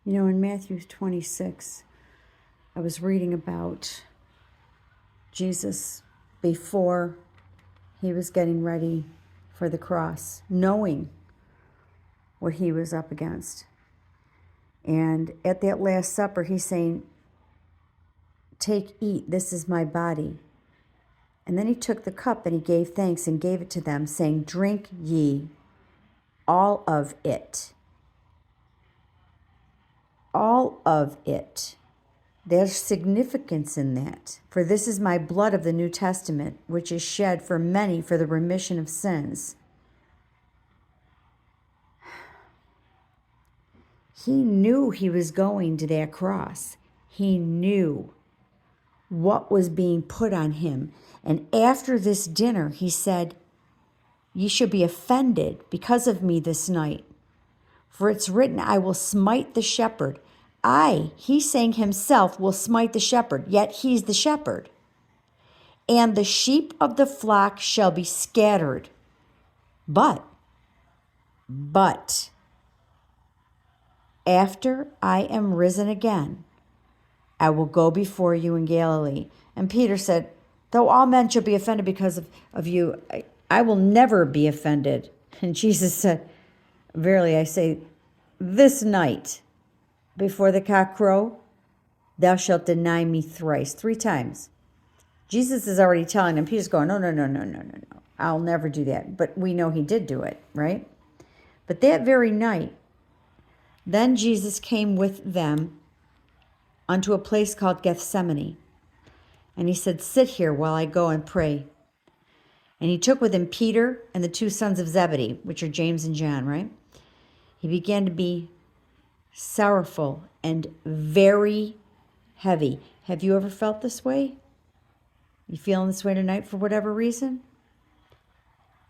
You know, in Matthew 26, I was reading about Jesus before he was getting ready for the cross, knowing what he was up against. And at that Last Supper, he's saying, "Take, eat, this is my body." And then he took the cup and he gave thanks and gave it to them, saying, "Drink ye all of it." All of it. There's significance in that. "For this is my blood of the New Testament, which is shed for many for the remission of sins." He knew he was going to that cross. He knew what was being put on him. And after this dinner, he said, "Ye should be offended because of me this night. For it's written, I will smite the shepherd." He's saying himself will smite the shepherd, yet he's the shepherd. "And the sheep of the flock shall be scattered. But, after I am risen again, I will go before you in Galilee." And Peter said, "Though all men shall be offended because of you, I will never be offended." And Jesus said, "Verily I say, this night, before the cock crow, thou shalt deny me thrice," 3 times. Jesus is already telling him. Peter's going, no, no, no, no, no, no, no. I'll never do that. But we know he did do it, right? But that very night, then Jesus came with them unto a place called Gethsemane. And he said, "Sit here while I go and pray." And he took with him Peter and the 2 sons of Zebedee, which are James and John, right? He began to be sorrowful and very heavy. Have you ever felt this way? You feeling this way tonight for whatever reason?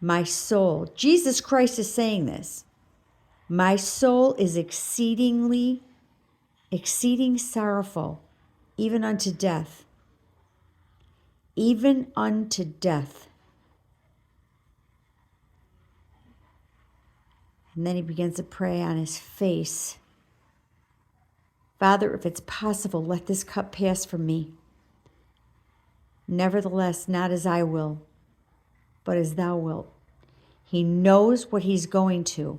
"My soul," Jesus Christ is saying this, "my soul is exceeding sorrowful, even unto death." Even unto death. And then he begins to pray on his face. "Father, if it's possible, let this cup pass from me. Nevertheless, not as I will, but as thou wilt." He knows what he's going to.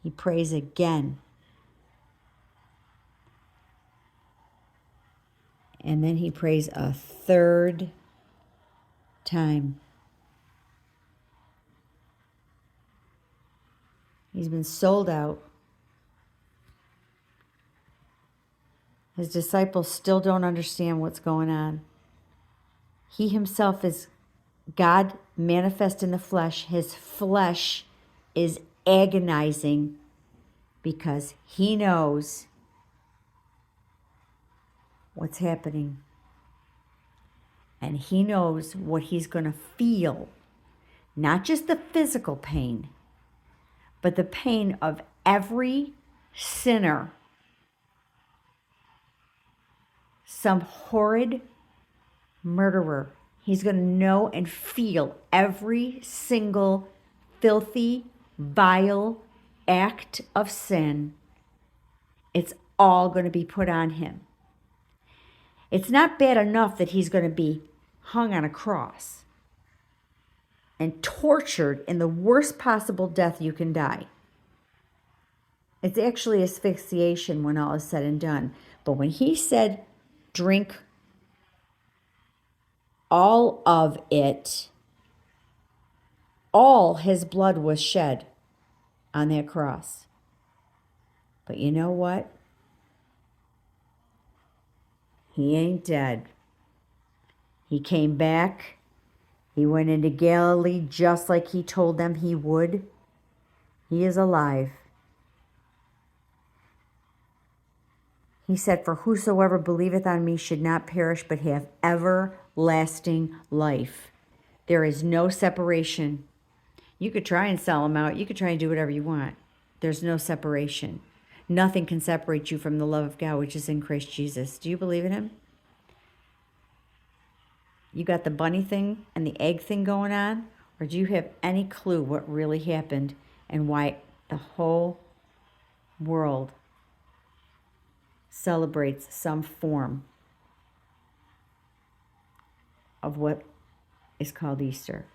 He prays again. And then he prays a 3rd time. He's been sold out. His disciples still don't understand what's going on. He himself is God manifest in the flesh. His flesh is agonizing because he knows what's happening. And he knows what he's going to feel. Not just the physical pain, but the pain of every sinner. Some horrid murderer. He's going to know and feel every single filthy, vile act of sin. It's all going to be put on him. It's not bad enough that he's going to be hung on a cross and tortured in the worst possible death you can die. It's actually asphyxiation when all is said and done. But when he said, "Drink all of it," all his blood was shed on that cross. But you know what? He ain't dead. He came back. He went into Galilee just like he told them he would. He is alive. He said, "For whosoever believeth on me should not perish, but have everlasting life." There is no separation. You could try and sell him out. You could try and do whatever you want. There's no separation. Nothing can separate you from the love of God, which is in Christ Jesus. Do you believe in him? You got the bunny thing and the egg thing going on? Or do you have any clue what really happened and why the whole world celebrates some form of what is called Easter.